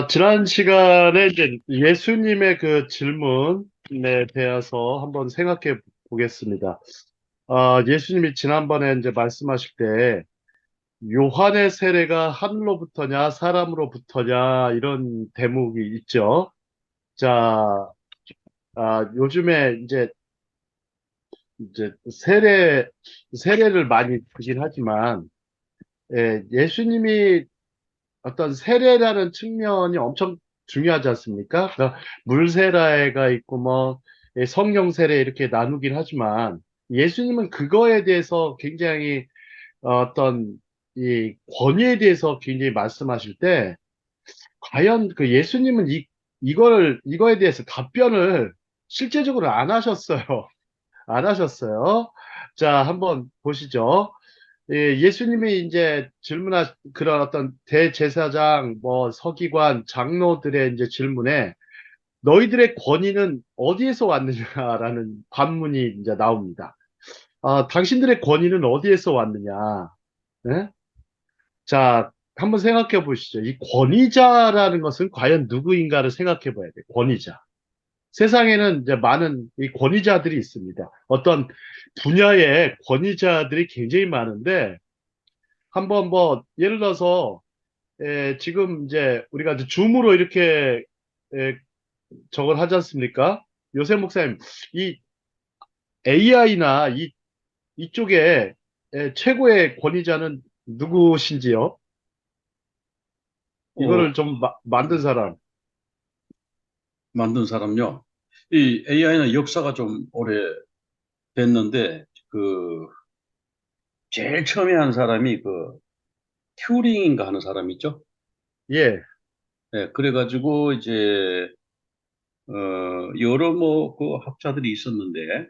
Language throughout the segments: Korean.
지난 시간에 이제 예수님의 그 질문에 대해서 한번 생각해 보겠습니다. 예수님이 지난번에 이제 말씀하실 때 요한의 세례가 하늘로부터냐 사람으로부터냐 이런 대목이 있죠. 자, 요즘에 이제 세례를 많이 주긴 하지만 예수님이 어떤 세례라는 측면이 엄청 중요하지 않습니까? 그러니까 물세례가 있고 뭐 성령 세례 이렇게 나누긴 하지만 예수님은 그거에 대해서 굉장히 어떤 이 권위에 대해서 굉장히 말씀하실 때 과연 그 예수님은 이거에 대해서 답변을 실제적으로 안 하셨어요. 안 하셨어요. 자, 한번 보시죠. 예수님이 이제 그런 어떤 대제사장, 뭐 서기관, 장로들의 이제 질문에 너희들의 권위는 어디에서 왔느냐라는 반문이 이제 나옵니다. 당신들의 권위는 어디에서 왔느냐? 예? 자, 한번 생각해 보시죠. 이 권위자라는 것은 과연 누구인가를 생각해 봐야 돼요. 권위자. 세상에는 이제 많은 이 권위자들이 있습니다. 어떤 분야의 권위자들이 굉장히 많은데 한번 뭐 예를 들어서 지금 이제 우리가 이제 줌으로 이렇게 저걸 하지 않습니까? 요새 목사님, 이 AI나 이쪽에 최고의 권위자는 누구신지요? 어, 이거를 좀 만든 사람. 만든 사람요. 이 AI는 역사가 좀 오래 됐는데, 제일 처음에 한 사람이 튜링인가 하는 사람 있죠? 예, 네, 그래가지고 이제, 여러 학자들이 있었는데,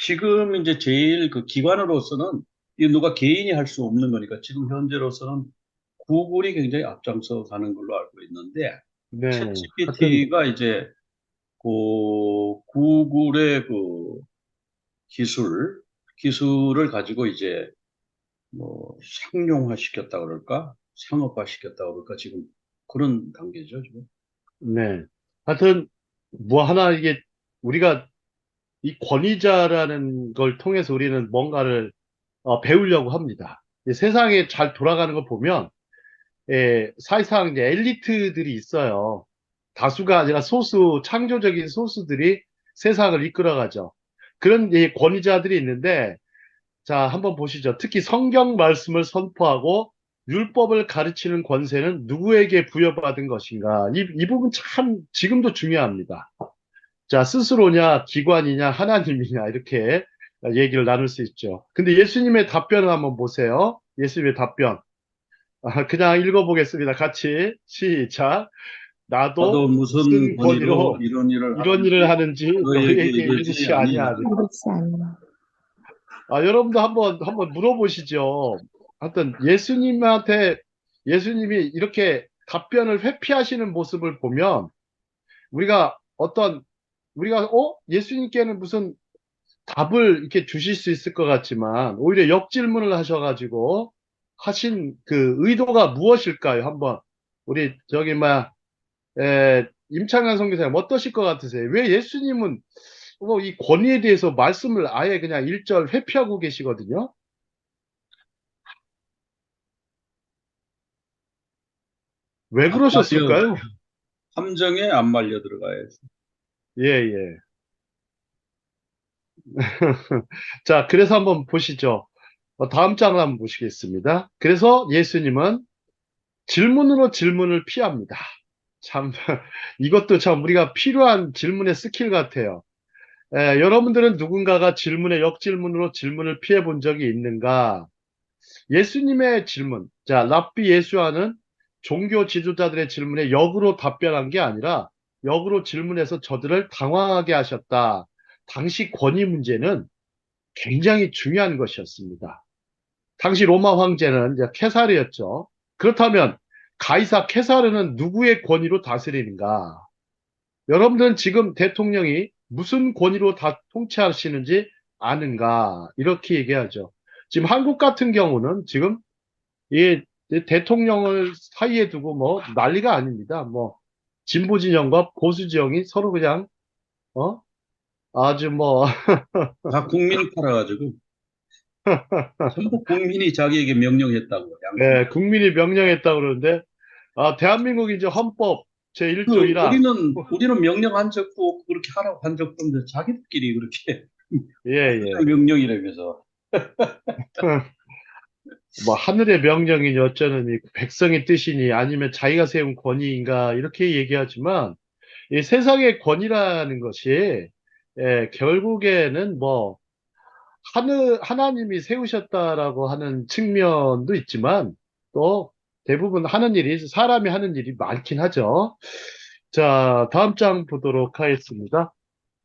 지금 이제 제일 그 기관으로서는 이 누가 개인이 할 수 없는 거니까 지금 현재로서는 구글이 굉장히 앞장서 가는 걸로 알고 있는데, 챗 네. 하여튼, GPT가 이제 구글의 기술, 기술을 가지고 이제 상용화 시켰다 그럴까? 상업화 시켰다 그럴까? 지금 그런 단계죠, 지금. 네. 하여튼, 뭐 하나 이게 우리가 이 권위자라는 걸 통해서 우리는 뭔가를 배우려고 합니다. 이 세상에 잘 돌아가는 걸 보면 사실상 이제 엘리트들이 있어요. 다수가 아니라 소수, 창조적인 소수들이 세상을 이끌어가죠. 그런 권위자들이 있는데, 자, 한번 보시죠. 특히 성경 말씀을 선포하고 율법을 가르치는 권세는 누구에게 부여받은 것인가? 이 부분 참 지금도 중요합니다. 자, 스스로냐, 기관이냐, 하나님이냐, 이렇게 얘기를 나눌 수 있죠. 근데 예수님의 답변을 한번 보세요. 예수님의 답변. 그냥 읽어보겠습니다. 같이 시작. 나도 나도 무슨 무슨 권위로 권위로 이런 일을 이런 일을 하든지 하는지 너에게 너희에게 이르지 이르지 아니하리. 아니하리. 여러분도 한번 물어보시죠. 하여튼 예수님이 이렇게 답변을 회피하시는 모습을 보면 우리가 예수님께는 무슨 답을 이렇게 주실 수 있을 것 같지만 오히려 역질문을 하셔가지고 하신 그 의도가 무엇일까요? 한번 우리 저기 임창완 선교사님 어떠실 것 같으세요? 왜 예수님은 이 권위에 대해서 말씀을 아예 그냥 일절 회피하고 계시거든요? 왜 안 말려, 그러셨을까요? 함정에 안 말려 들어가야지. 예, 예. 자, 그래서 한번 보시죠. 다음 장을 한번 보시겠습니다. 그래서 예수님은 질문으로 질문을 피합니다. 참, 이것도 참 우리가 필요한 질문의 스킬 같아요. 여러분들은 누군가가 역질문으로 질문을 피해 본 적이 있는가? 예수님의 질문, 자, 랍비 예수와는 종교 지도자들의 질문에 역으로 답변한 게 아니라 역으로 질문해서 저들을 당황하게 하셨다. 당시 권위 문제는 굉장히 중요한 것이었습니다. 당시 로마 황제는 이제 케사르였죠. 그렇다면 가이사 케사르는 누구의 권위로 다스리는가? 여러분들은 지금 대통령이 무슨 권위로 다 통치하시는지 아는가? 이렇게 얘기하죠. 지금 한국 같은 경우는 지금 이 이제 대통령을 사이에 두고 뭐 난리가 아닙니다. 뭐 진보 진영과 보수 진영이 서로 그냥 어 아주 뭐 다 국민이 팔아가지고 전부 국민이 자기에게 명령했다고 양심. 예, 국민이 명령했다 그러는데 대한민국 이제 헌법 그 제1조 1항 우리는 명령한 적도 없고 그렇게 하라고 한 적도 없는데 자기들끼리 그렇게 예, 예. 명령이라면서. 뭐 하늘의 명령이니 어쩌느니 백성의 뜻이니 아니면 자기가 세운 권위인가 이렇게 얘기하지만 이 세상의 권위라는 것이 결국에는 뭐 하나님이 세우셨다라고 하는 측면도 있지만 또 대부분 하는 일이 사람이 하는 일이 많긴 하죠. 자, 다음 장 보도록 하겠습니다.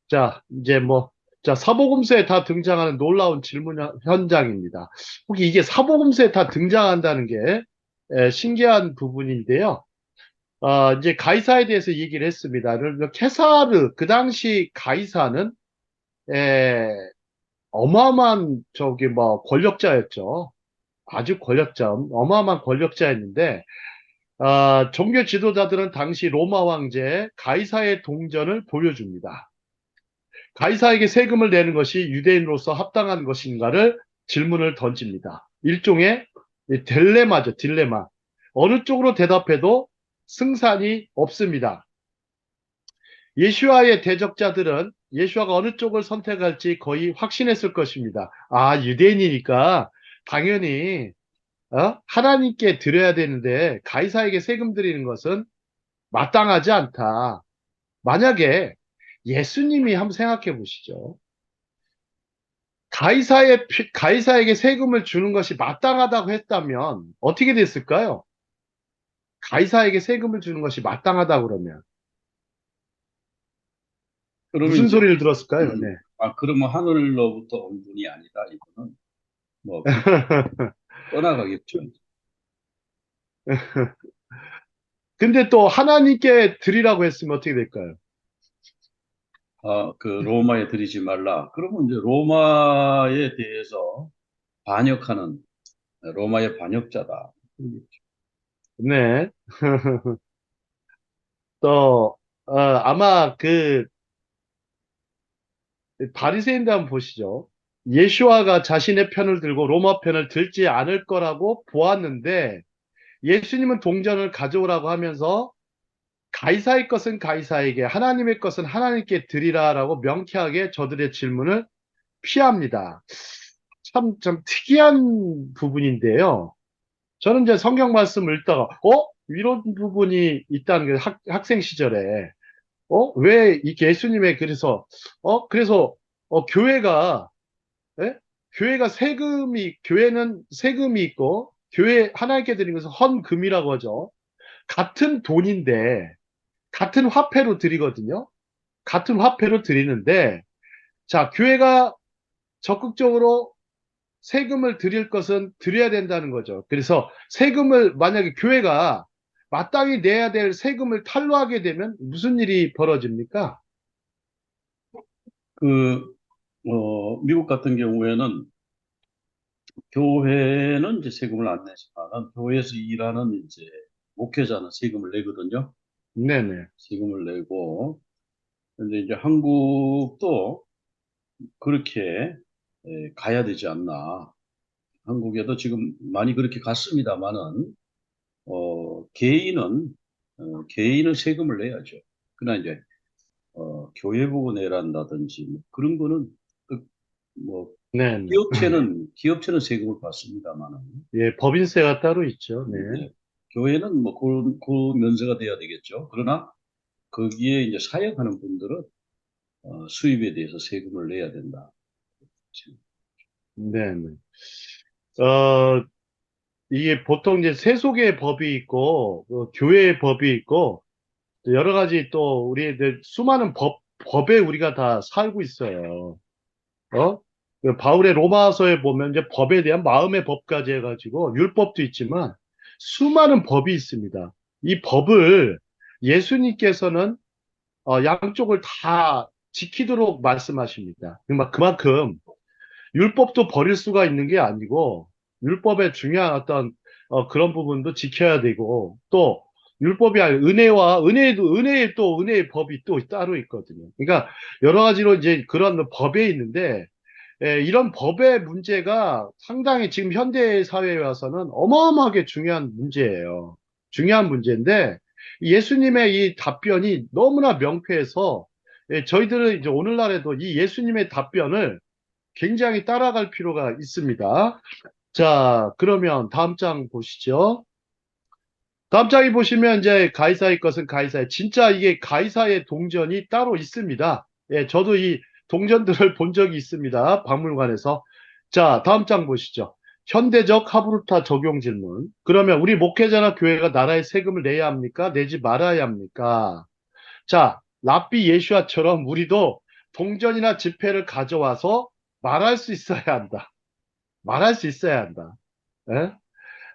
자, 이제 뭐 자, 사복음서에 다 등장하는 놀라운 질문 현장입니다. 혹시 이게 사복음서에 다 등장한다는 게 신기한 부분인데요. 이제 가이사에 대해서 얘기를 했습니다. 케사르, 그 당시 가이사는 에, 어마어마한 저기 뭐 권력자였죠. 아주 어마어마한 권력자였는데 종교 지도자들은 당시 로마 황제 가이사의 동전을 보여줍니다. 가이사에게 세금을 내는 것이 유대인으로서 합당한 것인가를 질문을 던집니다. 일종의 딜레마죠, 딜레마. 어느 쪽으로 대답해도 승산이 없습니다. 예수와의 대적자들은 예수와가 어느 쪽을 선택할지 거의 확신했을 것입니다. 유대인이니까 당연히 하나님께 드려야 되는데 가이사에게 세금 드리는 것은 마땅하지 않다. 만약에 예수님이 한번 생각해 보시죠. 가이사에게 세금을 주는 것이 마땅하다고 했다면 어떻게 됐을까요? 가이사에게 세금을 주는 것이 마땅하다고 그러면 그러면 무슨 이제 소리를 들었을까요? 네. 그러면 하늘로부터 온 분이 아니다. 이거는 뭐 그렇게 떠나가겠죠. 근데 또 하나님께 드리라고 했으면 어떻게 될까요? 그 로마에 들이지 말라. 그러면 이제 로마에 대해서 반역하는 로마의 반역자다. 네. 또 아마 그 바리새인들 한번 보시죠. 예수와가 자신의 편을 들고 로마 편을 들지 않을 거라고 보았는데 예수님은 동전을 가져오라고 하면서 가이사의 것은 가이사에게 하나님의 것은 하나님께 드리라라고 명쾌하게 저들의 질문을 피합니다. 참 특이한 부분인데요. 저는 이제 성경 말씀을 읽다가 이런 부분이 있다는 게 학생 시절에 왜 이 예수님의 그래서 교회가 예? 교회가 교회는 세금이 있고 교회 하나님께 드리는 것은 헌금이라고 하죠. 같은 돈인데 같은 화폐로 드리거든요. 같은 화폐로 드리는데 자, 교회가 적극적으로 세금을 드릴 것은 드려야 된다는 거죠. 그래서 세금을 만약에 교회가 마땅히 내야 될 세금을 탈루하게 되면 무슨 일이 벌어집니까? 그 미국 같은 경우에는 교회는 이제 세금을 안 내지만 교회에서 일하는 이제 목회자는 세금을 내거든요. 네네. 세금을 내고 근데 이제 한국도 그렇게 가야 되지 않나. 한국에도 지금 많이 그렇게 갔습니다만은 개인은 세금을 내야죠. 그러나 이제 교회 보고 내란다든지 뭐 그런 거는 뭐 네네. 기업체는 세금을 받습니다만은 예, 법인세가 따로 있죠. 네. 네. 교회는 뭐 그 면세가 돼야 되겠죠. 그러나 거기에 이제 사역하는 분들은 수입에 대해서 세금을 내야 된다. 네네. 어, 이게 보통 이제 세속의 법이 있고, 교회의 법이 있고, 또 여러 가지 또 우리들 수많은 법에 우리가 다 살고 있어요. 그 바울의 로마서에 보면 이제 법에 대한 마음의 법까지 해가지고 율법도 있지만 수많은 법이 있습니다. 이 법을 예수님께서는 양쪽을 다 지키도록 말씀하십니다. 그만큼 율법도 버릴 수가 있는 게 아니고 율법의 중요한 어떤 그런 부분도 지켜야 되고, 또, 율법이 아니라 은혜의 법이 또 따로 있거든요. 그러니까, 여러 가지로 이제 그런 법에 있는데, 이런 법의 문제가 상당히 지금 현대 사회에 와서는 어마어마하게 중요한 문제예요. 중요한 문제인데, 예수님의 이 답변이 너무나 명쾌해서, 저희들은 이제 오늘날에도 이 예수님의 답변을 굉장히 따라갈 필요가 있습니다. 자, 그러면 다음 장 보시죠. 다음 장에 보시면 이제 가이사의 것은 가이사의, 진짜 이게 가이사의 동전이 따로 있습니다. 저도 이 동전들을 본 적이 있습니다. 박물관에서. 자, 다음 장 보시죠. 현대적 하브루타 적용 질문. 그러면 우리 목회자나 교회가 나라에 세금을 내야 합니까? 내지 말아야 합니까? 자, 랍비 예슈아처럼 우리도 동전이나 지폐를 가져와서 말할 수 있어야 한다. 말할 수 있어야 한다. 예?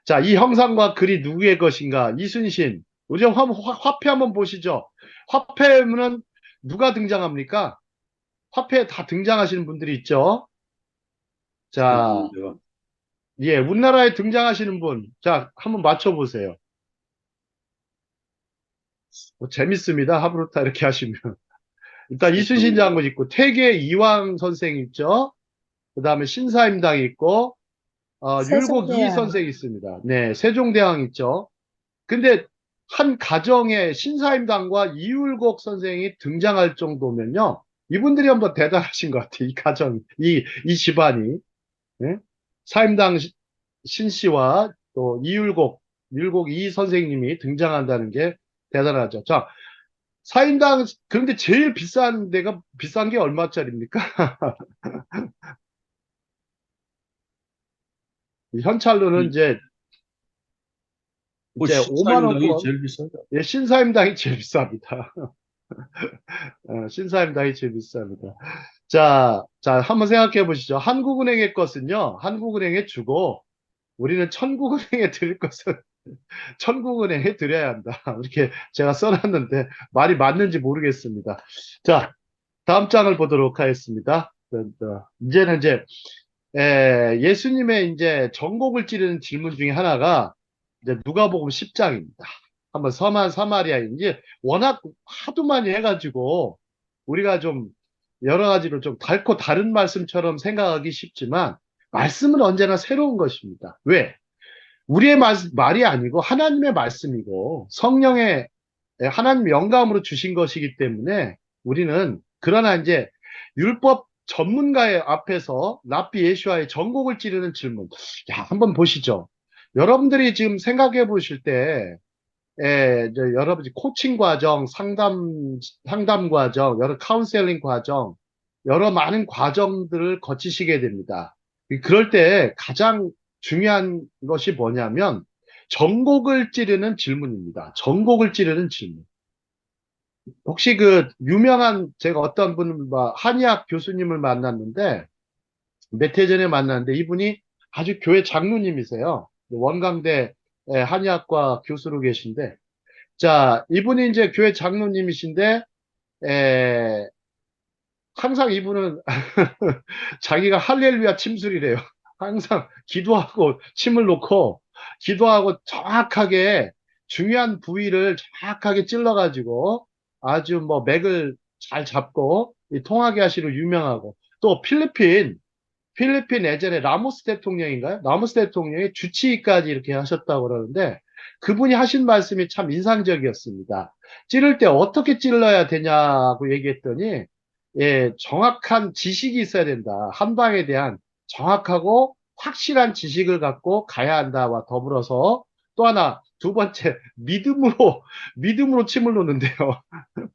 자, 이 형상과 글이 누구의 것인가? 이순신. 우리 화폐 한번 보시죠. 화폐는 누가 등장합니까? 화폐에 다 등장하시는 분들이 있죠. 자, 세종대왕. 예, 우리나라에 등장하시는 분. 자, 한번 맞춰보세요. 뭐 재밌습니다. 하브루타 이렇게 하시면. 일단 이순신 세종대왕. 장군 있고, 태계 이황 선생 있죠. 그 다음에 신사임당 있고, 율곡 이 세종대왕. 선생 있습니다. 네, 세종대왕 있죠. 근데 한 가정에 신사임당과 이율곡 선생이 등장할 정도면요. 이분들이 한번 대단하신 것 같아요. 이 가정, 이 집안이. 예? 사임당 신 씨와 또 율곡 이 선생님이 등장한다는 게 대단하죠. 자, 사임당, 그런데 제일 비싼 게 얼마짜리입니까? 현찰로는 이, 이제 5만 신사임당이 원권. 제일 비싸죠. 예, 신사임당이 제일 비쌉니다. 신사임당이 제일 비쌉니다. 자, 한번 생각해 보시죠. 한국은행의 것은요, 한국은행에 주고, 우리는 천국은행에 드릴 것은 천국은행에 드려야 한다. 이렇게 제가 써놨는데, 말이 맞는지 모르겠습니다. 자, 다음 장을 보도록 하겠습니다. 이제는 이제, 예수님의 이제 전곡을 찌르는 질문 중에 하나가, 이제 누가복음 10장입니다. 한번 서만 사마리아 이제 워낙 하도 많이 해가지고 우리가 좀 여러 가지로 좀 달고 다른 말씀처럼 생각하기 쉽지만 말씀은 언제나 새로운 것입니다. 왜? 우리의 말이 아니고 하나님의 말씀이고 성령의 하나님 영감으로 주신 것이기 때문에 우리는 그러나 이제 율법 전문가의 앞에서 랍비 예슈아의 전곡을 찌르는 질문. 야, 한번 보시죠. 여러분들이 지금 생각해 보실 때 이제 여러 가지 코칭 과정, 상담 과정, 여러 카운셀링 과정, 여러 많은 과정들을 거치시게 됩니다. 그럴 때 가장 중요한 것이 뭐냐면 전곡을 찌르는 질문입니다. 전곡을 찌르는 질문. 혹시 그 유명한 제가 어떤 분, 한의학 교수님을 만났는데 몇 해 전에 만났는데 이분이 아주 교회 장로님이세요. 원광대 한의학과 교수로 계신데 자, 이분이 이제 교회 장로님이신데, 에, 항상 이분은 자기가 할렐루야 침술이래요. 항상 기도하고 침을 놓고, 기도하고 정확하게 중요한 부위를 정확하게 찔러가지고 아주 뭐 맥을 잘 잡고 통하게 하시로 유명하고, 또 필리핀 예전에 라모스 대통령인가요? 라모스 대통령이 주치의까지 이렇게 하셨다고 그러는데 그분이 하신 말씀이 참 인상적이었습니다. 찌를 때 어떻게 찔러야 되냐고 얘기했더니 정확한 지식이 있어야 된다. 한방에 대한 정확하고 확실한 지식을 갖고 가야 한다와 더불어서 또 하나 두 번째 믿음으로 침을 놓는데요.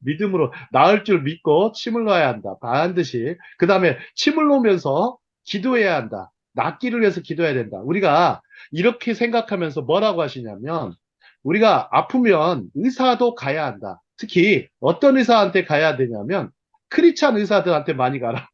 믿음으로 나을 줄 믿고 침을 놔야 한다. 반드시. 그 다음에 침을 놓으면서 기도해야 한다. 낫기를 위해서 기도해야 된다. 우리가 이렇게 생각하면서 뭐라고 하시냐면 우리가 아프면 의사도 가야 한다. 특히 어떤 의사한테 가야 되냐면 크리스찬 의사들한테 많이 가라.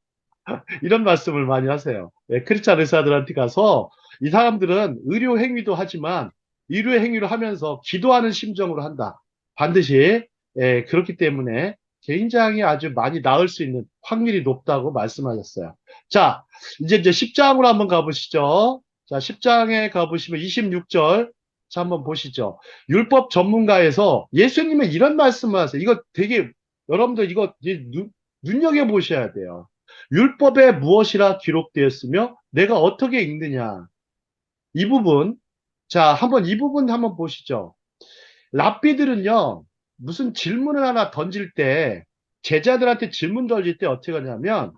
이런 말씀을 많이 하세요. 크리스찬 의사들한테 가서 이 사람들은 의료 행위도 하지만 의료 행위를 하면서 기도하는 심정으로 한다. 반드시 그렇기 때문에 굉장히 아주 많이 나을 수 있는 확률이 높다고 말씀하셨어요. 자, 이제 10장으로 한번 가보시죠. 자, 10장에 가보시면 26절 자, 한번 보시죠. 율법 전문가에서 예수님은 이런 말씀을 하세요. 이거 되게, 여러분들 이거 눈여겨보셔야 돼요. 율법에 무엇이라 기록되었으며 내가 어떻게 읽느냐. 이 부분, 자, 한번 이 부분 한번 보시죠. 랍비들은요, 무슨 질문을 하나 던질 때, 제자들한테 질문 던질 때 어떻게 하냐면,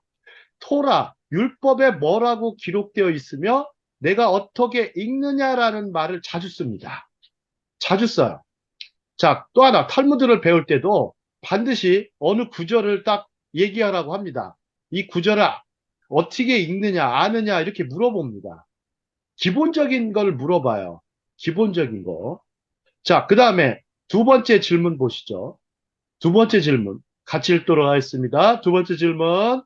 토라, 율법에 뭐라고 기록되어 있으며 내가 어떻게 읽느냐라는 말을 자주 씁니다. 자주 써요. 자, 또 하나, 탈무드를 배울 때도 반드시 어느 구절을 딱 얘기하라고 합니다. 이 구절을 어떻게 읽느냐, 아느냐, 이렇게 물어봅니다. 기본적인 걸 물어봐요. 기본적인 거. 자, 그 다음에 두 번째 질문 보시죠. 두 번째 질문. 같이 읽도록 하겠습니다. 두 번째 질문.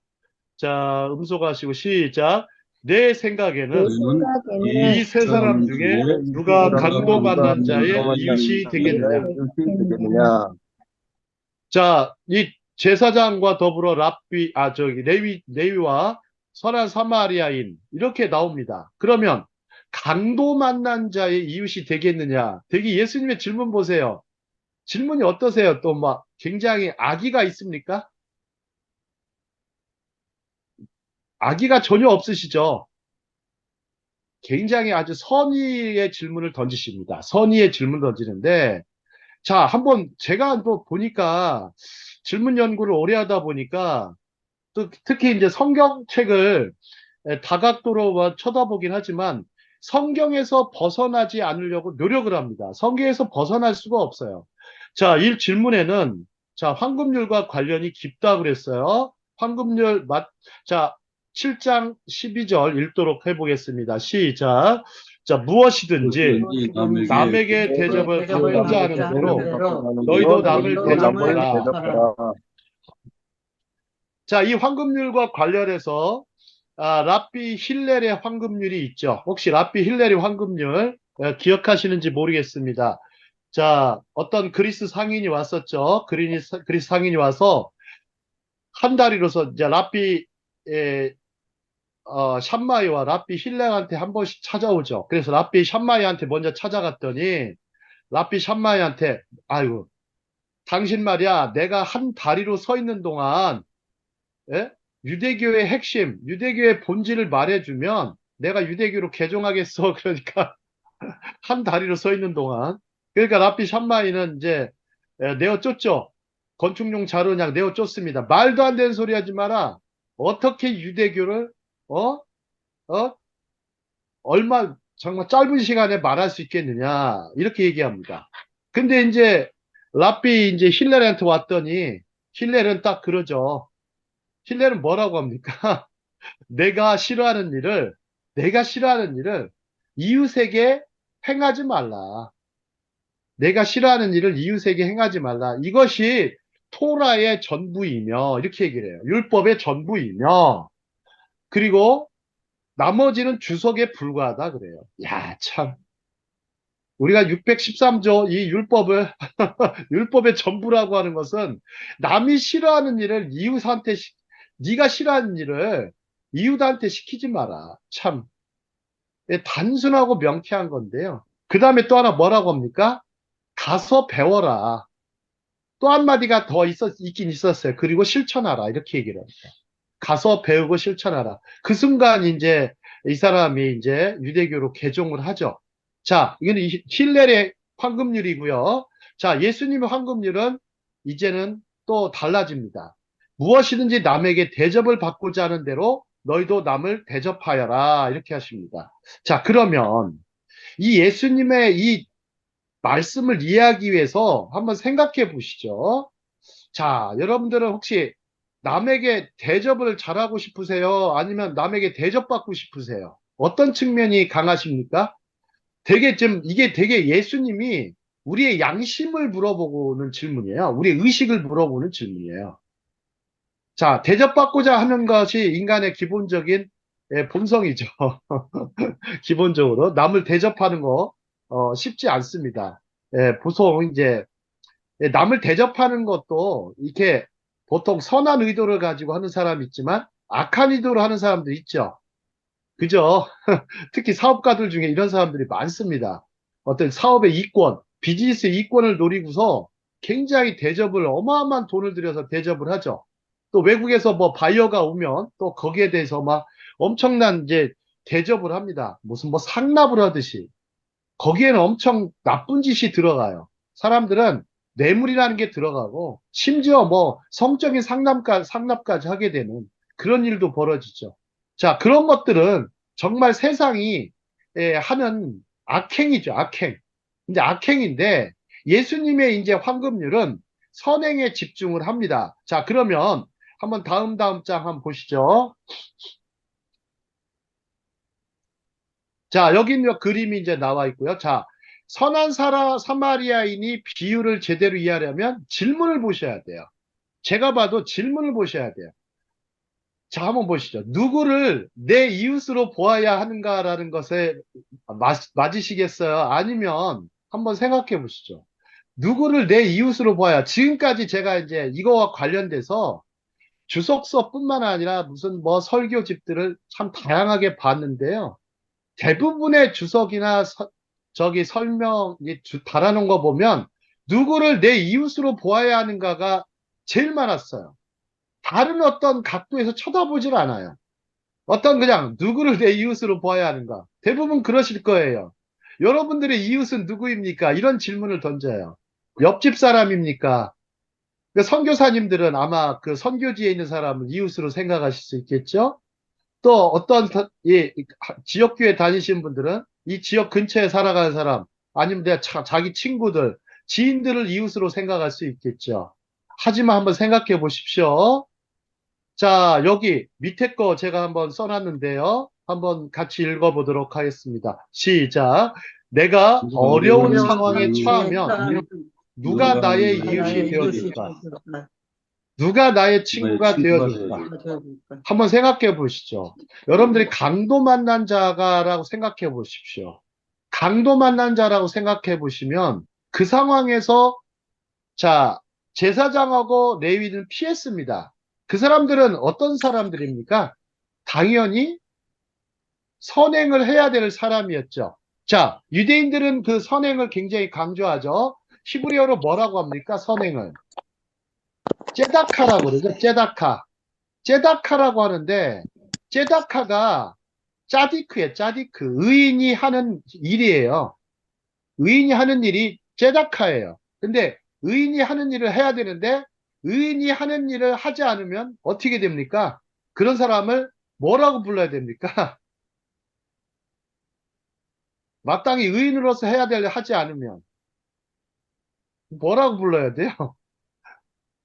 자, 음소거하시고 시작. 내 생각에는 너희는 이 이 세 사람 사람 중에 중에 누가 강도 누가 만난 강도 자의 만난 이웃이 되겠느냐? 되겠느냐? 자, 이 제사장과 더불어 레위와 선한 사마리아인 이렇게 나옵니다. 그러면 강도 만난 자의 이웃이 되겠느냐? 되게 예수님의 질문 보세요. 질문이 어떠세요? 또 막 굉장히 악의가 있습니까? 악의가 전혀 없으시죠? 굉장히 아주 선의의 질문을 던지십니다. 선의의 질문 던지는데, 자, 한번 제가 또 보니까 질문 연구를 오래 하다 보니까 또 특히 이제 성경책을 다각도로 쳐다보긴 하지만 성경에서 벗어나지 않으려고 노력을 합니다. 성경에서 벗어날 수가 없어요. 자, 이 질문에는 자, 황금률과 관련이 깊다 그랬어요. 황금률 자, 7장 12절 읽도록 해보겠습니다. 시작. 자, 무엇이든지 무엇이든지 남에게 대접을 받고자 하는 대로 너희도 남을 대접하라. 자, 이 황금률과 관련해서 랍비 힐렐의 황금률이 있죠. 혹시 랍비 힐렐의 황금률 기억하시는지 모르겠습니다. 자, 어떤 그리스 상인이 왔었죠. 그리스 상인이 와서 한 다리로서 이제 랍비 샴마이와 랍비 힐렐한테 한 번씩 찾아오죠. 그래서 랍비 샴마이한테 먼저 찾아갔더니 랍비 샴마이한테 아이고 당신 말이야 내가 한 다리로 서 있는 동안 예? 유대교의 핵심, 유대교의 본질을 말해주면 내가 유대교로 개종하겠어. 그러니까 한 다리로 서 있는 동안. 그러니까 랍비 샴마이는 이제 내어 쫓죠. 건축용 자루냥 내어 쫓습니다. 말도 안 되는 소리 하지 마라. 어떻게 유대교를 어? 어? 얼마 정말 짧은 시간에 말할 수 있겠느냐. 이렇게 얘기합니다. 근데 이제 랍비 이제 힐렐한테 왔더니 힐렐은 딱 그러죠. 힐렐은 뭐라고 합니까? 내가 싫어하는 일을 이웃에게 행하지 말라. 내가 싫어하는 일을 이웃에게 행하지 말라. 이것이 토라의 전부이며, 이렇게 얘기를 해요. 율법의 전부이며, 그리고 나머지는 주석에 불과하다 그래요. 야, 참. 우리가 613조 이 율법을, 율법의 전부라고 하는 것은 남이 싫어하는 일을 네가 싫어하는 일을 이웃한테 시키지 마라. 참. 단순하고 명쾌한 건데요. 그 다음에 또 하나 뭐라고 합니까? 가서 배워라. 또 한마디가 더 있긴 있었어요. 그리고 실천하라. 이렇게 얘기를 합니다. 가서 배우고 실천하라. 그 순간 이제 이 사람이 이제 유대교로 개종을 하죠. 자, 이거는 힐렐의 황금률이고요. 자, 예수님의 황금률은 이제는 또 달라집니다. 무엇이든지 남에게 대접을 받고자 하는 대로 너희도 남을 대접하여라. 이렇게 하십니다. 자, 그러면 이 예수님의 이 말씀을 이해하기 위해서 한번 생각해 보시죠. 자, 여러분들은 혹시 남에게 대접을 잘하고 싶으세요? 아니면 남에게 대접받고 싶으세요? 어떤 측면이 강하십니까? 이게 되게 예수님이 우리의 양심을 물어보고는 질문이에요. 우리의 의식을 물어보는 질문이에요. 자, 대접받고자 하는 것이 인간의 기본적인 본성이죠. 기본적으로. 남을 대접하는 거, 쉽지 않습니다. 보통 이제 남을 대접하는 것도 이렇게 보통 선한 의도를 가지고 하는 사람이 있지만 악한 의도로 하는 사람도 있죠. 그죠? 특히 사업가들 중에 이런 사람들이 많습니다. 어떤 사업의 이권, 비즈니스 이권을 노리고서 굉장히 대접을 어마어마한 돈을 들여서 대접을 하죠. 또 외국에서 뭐 바이어가 오면 또 거기에 대해서 막 엄청난 이제 대접을 합니다. 무슨 뭐 상납을 하듯이. 거기에는 엄청 나쁜 짓이 들어가요. 사람들은 뇌물이라는 게 들어가고 심지어 뭐 성적인 상납까지 하게 되는 그런 일도 벌어지죠. 자, 그런 것들은 정말 세상이 하는 악행이죠, 악행. 이제 악행인데 예수님의 이제 황금률은 선행에 집중을 합니다. 자, 그러면 한번 다음 장 한번 보시죠. 자, 여기 있는 그림이 이제 나와 있고요. 자, 선한 사마리아인이 비유를 제대로 이해하려면 질문을 보셔야 돼요. 제가 봐도 질문을 보셔야 돼요. 자, 한번 보시죠. 누구를 내 이웃으로 보아야 하는가라는 것에 맞으시겠어요? 아니면 한번 생각해 보시죠. 누구를 내 이웃으로 보아야, 지금까지 제가 이제 이거와 관련돼서 주석서뿐만 아니라 무슨 뭐 설교집들을 참 다양하게 봤는데요. 대부분의 주석이나 저기 설명이 달아놓은 거 보면 누구를 내 이웃으로 보아야 하는가가 제일 많았어요. 다른 어떤 각도에서 쳐다보질 않아요. 어떤 그냥 누구를 내 이웃으로 보아야 하는가. 대부분 그러실 거예요. 여러분들의 이웃은 누구입니까? 이런 질문을 던져요. 옆집 사람입니까? 그 선교사님들은 아마 그 선교지에 있는 사람을 이웃으로 생각하실 수 있겠죠? 또 어떤 지역교회 다니시는 분들은 이 지역 근처에 살아가는 사람 아니면 자기 친구들, 지인들을 이웃으로 생각할 수 있겠죠. 하지만 한번 생각해 보십시오. 자, 여기 밑에 거 제가 한번 써놨는데요. 한번 같이 읽어보도록 하겠습니다. 시작. 내가 어려운 어려운 상황에 상황에 처하면 처하면 누가 누가 나의 이웃이 나의 이웃이 되어줄까? 되어줄까? 누가 나의 나의 친구가 친구가 되어줄까? 되어줄까? 한번 생각해 보시죠. 여러분들이 강도 만난 자가라고 생각해 보십시오. 강도 만난 자라고 생각해 보시면 그 상황에서 자, 제사장하고 레위는 피했습니다. 그 사람들은 어떤 사람들입니까? 당연히 선행을 해야 될 사람이었죠. 자, 유대인들은 그 선행을 굉장히 강조하죠. 히브리어로 뭐라고 합니까? 선행을. 제다카라고 그러죠. 제다카. 제다카라고 하는데 제다카가 짜디크예요. 짜디크. 의인이 하는 일이에요. 의인이 하는 일이 제다카예요. 근데 의인이 하는 일을 해야 되는데 의인이 하는 일을 하지 않으면 어떻게 됩니까? 그런 사람을 뭐라고 불러야 됩니까? 마땅히 의인으로서 해야 될 일 하지 않으면 뭐라고 불러야 돼요?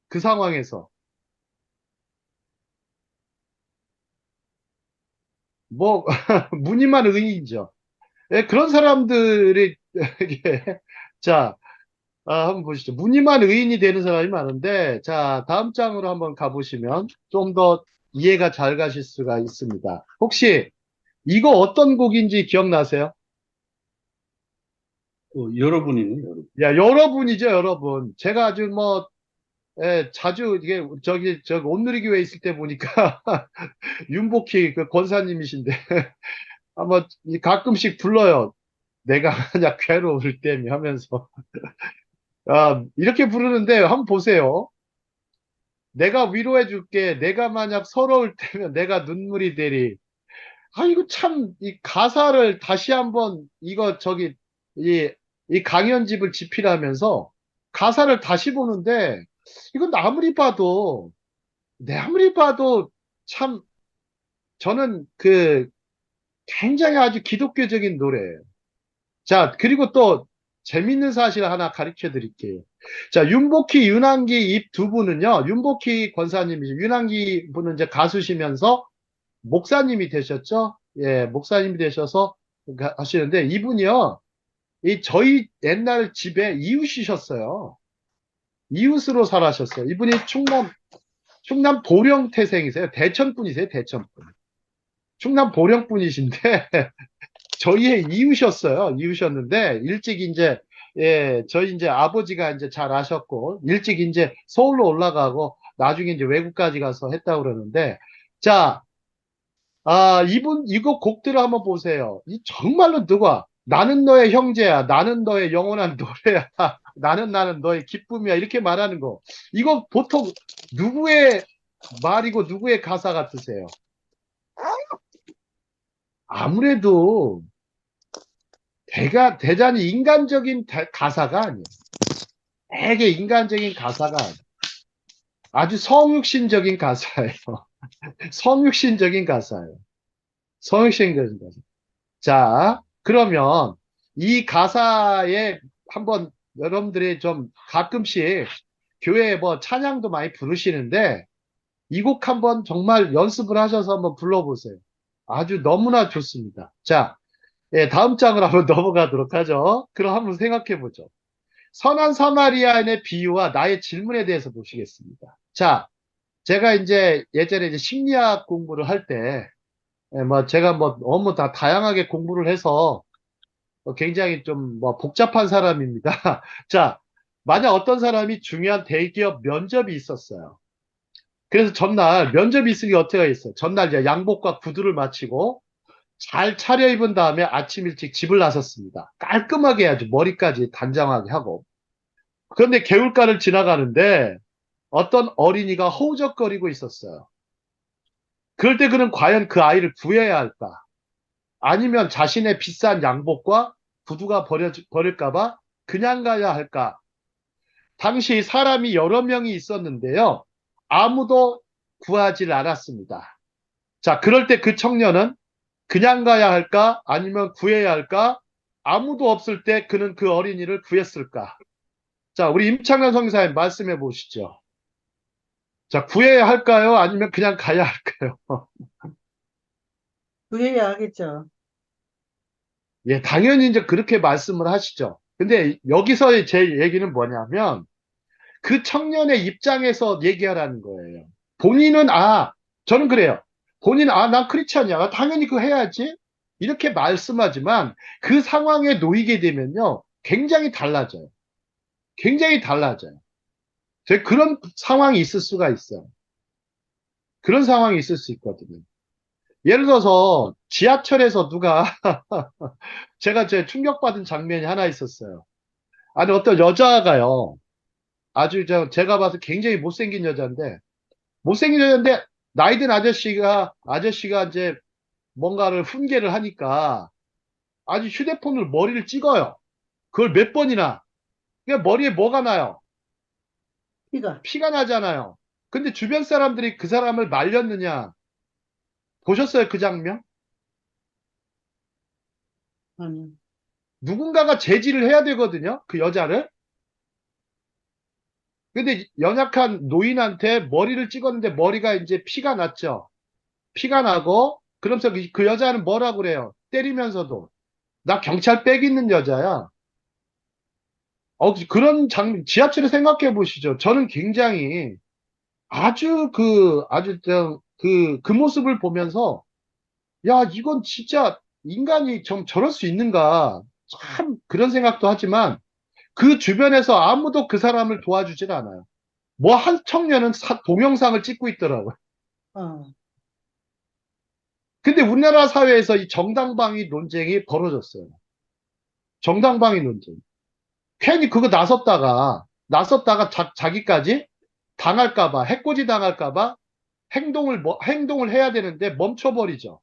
그 상황에서. 뭐 무늬만 의인이죠. 예, 그런 사람들이 자, 한번 보시죠. 무늬만 의인이 되는 사람이 많은데, 자, 다음 장으로 한번 가보시면 좀 더 이해가 잘 가실 수가 있습니다. 혹시 이거 어떤 곡인지 기억나세요? 여러분이네, 여러분. 야, 여러분이죠, 여러분. 제가 아주 뭐, 자주 이게 저기 온누리교회 있을 때 보니까 윤복희 그 권사님이신데 한번 가끔씩 불러요. 내가 만약 괴로울 때면 하면서. 아, 이렇게 부르는데 한번 보세요. 내가 위로해 줄게. 내가 만약 서러울 때면 내가 눈물이 되리. 아, 이거 참, 이 가사를 다시 한번, 이, 이 강연집을 집필하면서 가사를 다시 보는데, 이건 아무리 봐도 참, 저는 굉장히 아주 기독교적인 노래예요. 자, 그리고 또 재밌는 사실 하나 가르쳐 드릴게요. 자, 윤복희, 윤한기 이 두 분은요, 윤복희 권사님이죠. 윤한기 분은 이제 가수시면서 목사님이 되셨죠? 예, 목사님이 되셔서 하시는데 이분이요, 저희 옛날 집에 이웃이셨어요. 이웃으로 살아셨어요. 이분이 충남 보령 태생이세요. 대천 분이세요, 대천 분. 충남 보령 분이신데, 저희의 이웃이었어요. 이웃이었는데, 일찍 이제, 예, 저희 이제 아버지가 이제 잘 아셨고, 일찍 이제 서울로 올라가고, 나중에 이제 외국까지 가서 했다고 그러는데, 자, 이거 곡들을 한번 보세요. 이 정말로 누가, 나는 너의 형제야. 나는 너의 영원한 노래야. 나는 너의 기쁨이야. 이렇게 말하는 거. 이거 보통 누구의 말이고 누구의 가사 같으세요? 아무래도 대단히 인간적인 가사가 아니에요. 되게 인간적인 가사가 아니에요. 아주 성육신적인 가사예요. 성육신적인 가사예요. 성육신적인 가사. 자, 그러면 이 가사에 한번 여러분들이 좀 가끔씩 교회에 뭐 찬양도 많이 부르시는데 이 곡 한번 정말 연습을 하셔서 한번 불러보세요. 아주 너무나 좋습니다. 자, 예, 다음 장을 한번 넘어가도록 하죠. 그럼 한번 생각해 보죠. 선한 사마리아인의 비유와 나의 질문에 대해서 보시겠습니다. 자, 제가 이제 예전에 이제 심리학 공부를 할 때, 예, 뭐 제가 뭐 너무 다 다양하게 공부를 해서 굉장히 좀 뭐 복잡한 사람입니다. 자, 만약 어떤 사람이 중요한 대기업 면접이 있었어요. 그래서 전날 면접이 있으니 어떻게 했어요? 전날 이제 양복과 구두를 마치고 잘 차려입은 다음에 아침 일찍 집을 나섰습니다. 깔끔하게 해야죠. 머리까지 단정하게 하고. 그런데 개울가를 지나가는데 어떤 어린이가 허우적거리고 있었어요. 그럴 때 그는 과연 그 아이를 구해야 할까? 아니면 자신의 비싼 양복과 구두가 버릴까봐 그냥 가야 할까? 당시 사람이 여러 명이 있었는데요. 아무도 구하지 않았습니다. 자, 그럴 때 그 청년은 그냥 가야 할까? 아니면 구해야 할까? 아무도 없을 때 그는 그 어린이를 구했을까? 자, 우리 임창란 성사님 말씀해 보시죠. 자, 구해야 할까요? 아니면 그냥 가야 할까요? 구해야 하겠죠. 예, 당연히 이제 그렇게 말씀을 하시죠. 근데 여기서의 제 얘기는 뭐냐면 그 청년의 입장에서 얘기하라는 거예요. 본인은, 저는 그래요. 본인은, 난 크리스찬이야. 당연히 그거 해야지. 이렇게 말씀하지만 그 상황에 놓이게 되면요. 굉장히 달라져요. 굉장히 달라져요. 그런 상황이 있을 수가 있어요. 그런 상황이 있을 수 있거든요. 예를 들어서 지하철에서 누가 제가 제 충격받은 장면이 하나 있었어요. 아니 어떤 여자가요. 아주 제가 봐서 굉장히 못생긴 여자인데 못생긴 여자인데 나이든 아저씨가 이제 뭔가를 훈계를 하니까 아주 휴대폰으로 머리를 찍어요. 그걸 몇 번이나. 그러니까 머리에 뭐가 나요? 피가. 피가 나잖아요. 근데 주변 사람들이 그 사람을 말렸느냐? 보셨어요, 그 장면? 아니, 누군가가 제지를 해야 되거든요, 그 여자를. 근데 연약한 노인한테 머리를 찍었는데 머리가 이제 피가 났죠. 피가 나고, 그러면서 그 여자는 뭐라고 그래요? 때리면서도. 나 경찰 백 있는 여자야. 그런 지하철을 생각해 보시죠. 저는 굉장히 그 모습을 보면서, 야, 이건 진짜 인간이 좀 저럴 수 있는가. 참 그런 생각도 하지만 그 주변에서 아무도 그 사람을 도와주질 않아요. 뭐 한 청년은 동영상을 찍고 있더라고요. 어, 근데 우리나라 사회에서 이 정당방위 논쟁이 벌어졌어요. 정당방위 논쟁. 괜히 그거 나섰다가 자기까지 당할까봐, 해코지 당할까봐 행동을 해야 되는데 멈춰버리죠.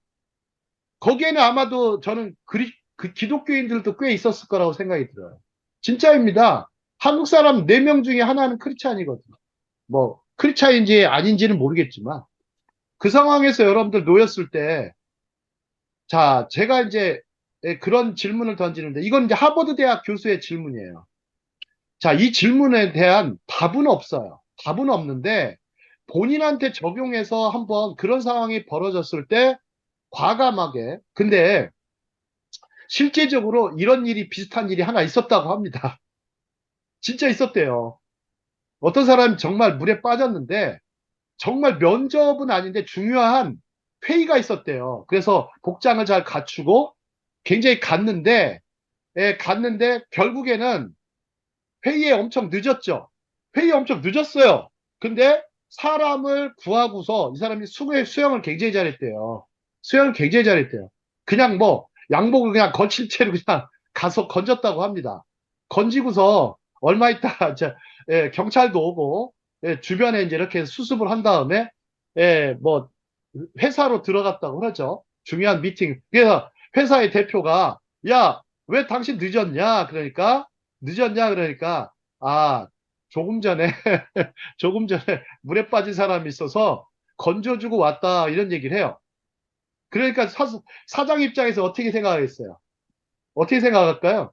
거기에는 아마도 저는 그 기독교인들도 꽤 있었을 거라고 생각이 들어요. 진짜입니다. 한국 사람 4명 중에 하나는 크리스찬이거든요. 뭐, 크리스찬인지 아닌지는 모르겠지만, 그 상황에서 여러분들 놓였을 때, 자, 제가 이제 그런 질문을 던지는데, 이건 이제 하버드 대학 교수의 질문이에요. 자, 이 질문에 대한 답은 없어요. 답은 없는데, 본인한테 적용해서 한번 그런 상황이 벌어졌을 때, 과감하게, 근데 실제적으로 이런 일이 비슷한 일이 하나 있었다고 합니다. 진짜 있었대요. 어떤 사람이 정말 물에 빠졌는데, 정말 면접은 아닌데 중요한 회의가 있었대요. 그래서 복장을 잘 갖추고 굉장히 갔는데 결국에는 회의에 엄청 늦었죠. 회의에 엄청 늦었어요. 근데 사람을 구하고서 이 사람이 수영을 굉장히 잘했대요. 수영을 굉장히 잘했대요. 그냥 뭐 양복을 그냥 거칠 채로 그냥 가서 건졌다고 합니다. 건지고서 얼마 있다 이제 경찰도 오고 주변에 이제 이렇게 수습을 한 다음에 뭐 회사로 들어갔다고 그러죠. 중요한 미팅. 그래서 회사의 대표가 야, 왜 당신 늦었냐? 늦었냐? 그러니까 아, 조금 전에 조금 전에 물에 빠진 사람이 있어서 건져주고 왔다 이런 얘기를 해요. 그러니까 사장 입장에서 어떻게 생각하겠어요? 어떻게 생각할까요?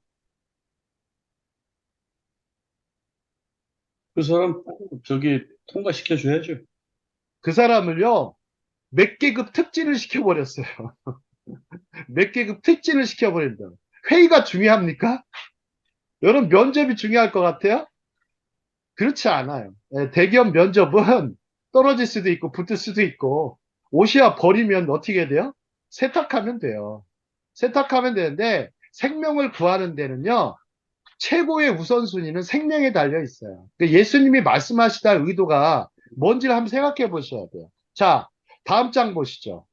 그 사람 저기 통과시켜 줘야죠. 그 사람을요, 몇 계급 특진을 시켜버렸어요. 몇 계급 특진을 시켜버린다. 회의가 중요합니까? 여러분, 면접이 중요할 것 같아요? 그렇지 않아요. 대기업 면접은 떨어질 수도 있고, 붙을 수도 있고, 옷이야 버리면 어떻게 돼요? 세탁하면 돼요. 세탁하면 되는데, 생명을 구하는 데는요, 최고의 우선순위는 생명에 달려 있어요. 그러니까 예수님이 말씀하시다 의도가 뭔지를 한번 생각해 보셔야 돼요. 자, 다음 장 보시죠.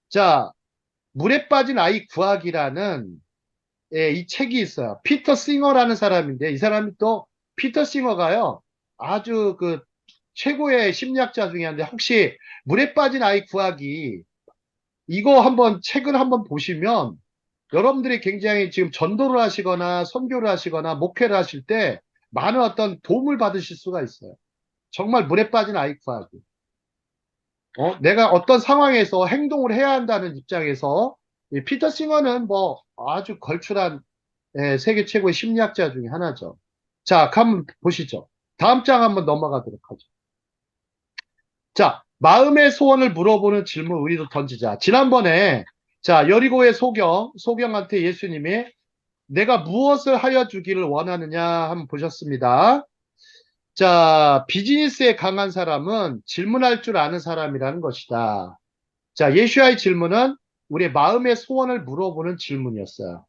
자, 물에 빠진 아이 구하기라는 이 책이 있어요. 피터 싱어라는 사람인데 이 사람이 또 피터 싱어가요. 아주 그 최고의 심리학자 중에 한데 혹시 물에 빠진 아이 구하기 이거 한번 책을 한번 보시면 여러분들이 굉장히 지금 전도를 하시거나 선교를 하시거나 목회를 하실 때 많은 어떤 도움을 받으실 수가 있어요. 정말 물에 빠진 아이 구하기. 내가 어떤 상황에서 행동을 해야 한다는 입장에서 이 피터 싱어는 뭐 아주 걸출한 세계 최고의 심리학자 중에 하나죠. 자, 한번 보시죠. 다음 장 한번 넘어가도록 하죠. 자, 마음의 소원을 물어보는 질문 우리도 던지자. 지난번에 자, 여리고의 소경한테 예수님이 내가 무엇을 하여 주기를 원하느냐 한번 보셨습니다. 자, 비즈니스에 강한 사람은 질문할 줄 아는 사람이라는 것이다. 자, 예수와의 질문은 우리의 마음의 소원을 물어보는 질문이었어요.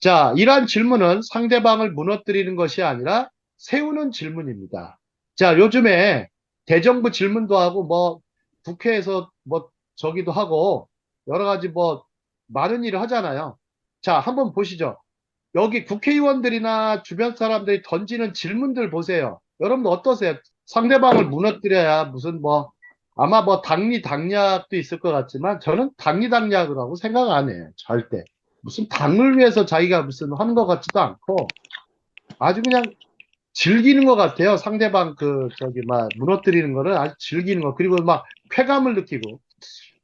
자, 이러한 질문은 상대방을 무너뜨리는 것이 아니라 세우는 질문입니다. 자, 요즘에 대정부 질문도 하고 뭐 국회에서 뭐 저기도 하고 여러 가지 뭐 많은 일을 하잖아요. 자, 한번 보시죠. 여기 국회의원들이나 주변 사람들이 던지는 질문들 보세요. 여러분 어떠세요? 상대방을 무너뜨려야 무슨 뭐 아마 뭐 당리당략도 있을 것 같지만 저는 당리당략이라고 생각 안 해요. 절대. 무슨 당을 위해서 자기가 무슨 하는 것 같지도 않고 아주 그냥 즐기는 것 같아요. 상대방 저기 막 무너뜨리는 거를 아주 즐기는 거. 그리고 막 쾌감을 느끼고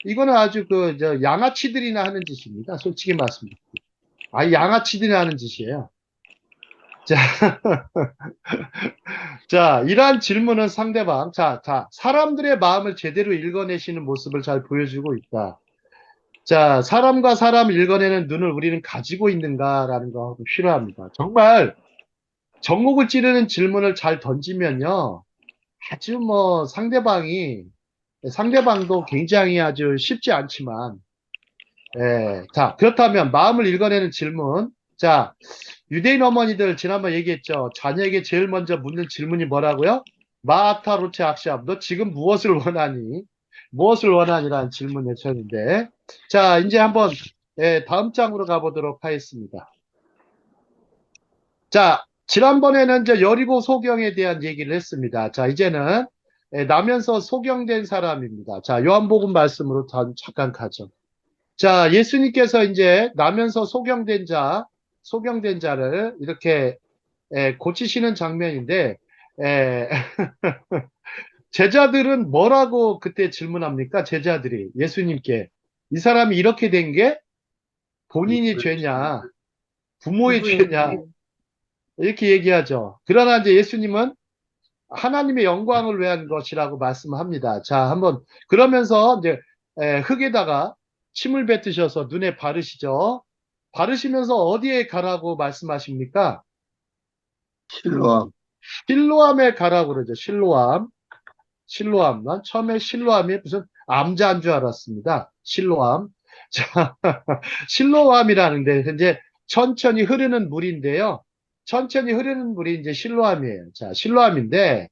이거는 아주 저 양아치들이나 하는 짓입니다. 솔직히 말씀드립니다. 양아치들이 하는 짓이에요. 자, 자, 이러한 질문은 상대방, 사람들의 마음을 제대로 읽어내시는 모습을 잘 보여주고 있다. 자, 사람과 사람을 읽어내는 눈을 우리는 가지고 있는가라는 거 필요합니다. 정말 정목을 찌르는 질문을 잘 던지면요. 아주 뭐 상대방도 굉장히 아주 쉽지 않지만, 자, 그렇다면 마음을 읽어내는 질문. 자, 유대인 어머니들 지난번 얘기했죠. 자녀에게 제일 먼저 묻는 질문이 뭐라고요? 마타로체 악샵. 너 지금 무엇을 원하니? 무엇을 원하니라는 질문을 해쳤는데. 자, 이제 한번 다음 장으로 가보도록 하겠습니다. 자, 지난번에는 이제 여리고 소경에 대한 얘기를 했습니다. 자, 이제는 나면서 소경된 사람입니다. 자, 요한복음 말씀으로 잠깐 가죠. 자, 예수님께서 이제 나면서 소경된 자를 이렇게 고치시는 장면인데, 에, 제자들은 뭐라고 그때 질문합니까? 제자들이 예수님께 이 사람이 이렇게 된 게 본인이 죄냐, 부모의 죄냐, 이렇게 얘기하죠. 그러나 이제 예수님은 하나님의 영광을 위한 것이라고 말씀합니다. 자, 한번 그러면서 이제 흙에다가 침을 뱉으셔서 눈에 바르시죠. 바르시면서 어디에 가라고 말씀하십니까? 실로암. 실로암에 가라고 그러죠. 실로암. 실로암. 난 처음에 실로암이 무슨 암자인 줄 알았습니다. 실로암. 자, 실로암이라는데 이제 천천히 흐르는 물인데요. 천천히 흐르는 물이 이제 실로암이에요. 자, 실로암인데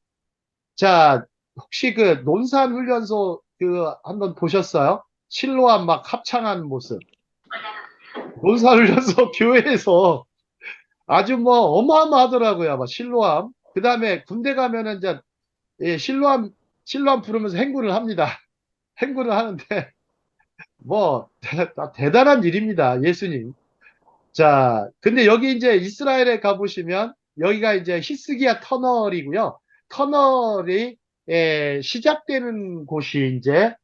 자, 혹시 그 논산 훈련소 한번 보셨어요? 실로암 막 합창한 모습. 논사 흘려서 교회에서 아주 뭐 어마어마하더라고요. 막 실로암. 그 다음에 군대 가면은 이제 예, 실로암 부르면서 행군을 합니다. 행군을 하는데 뭐 대단한 일입니다. 예수님. 자, 근데 여기 이제 이스라엘에 가보시면 여기가 이제 히스기야 터널이고요. 터널이 시작되는 곳이 이제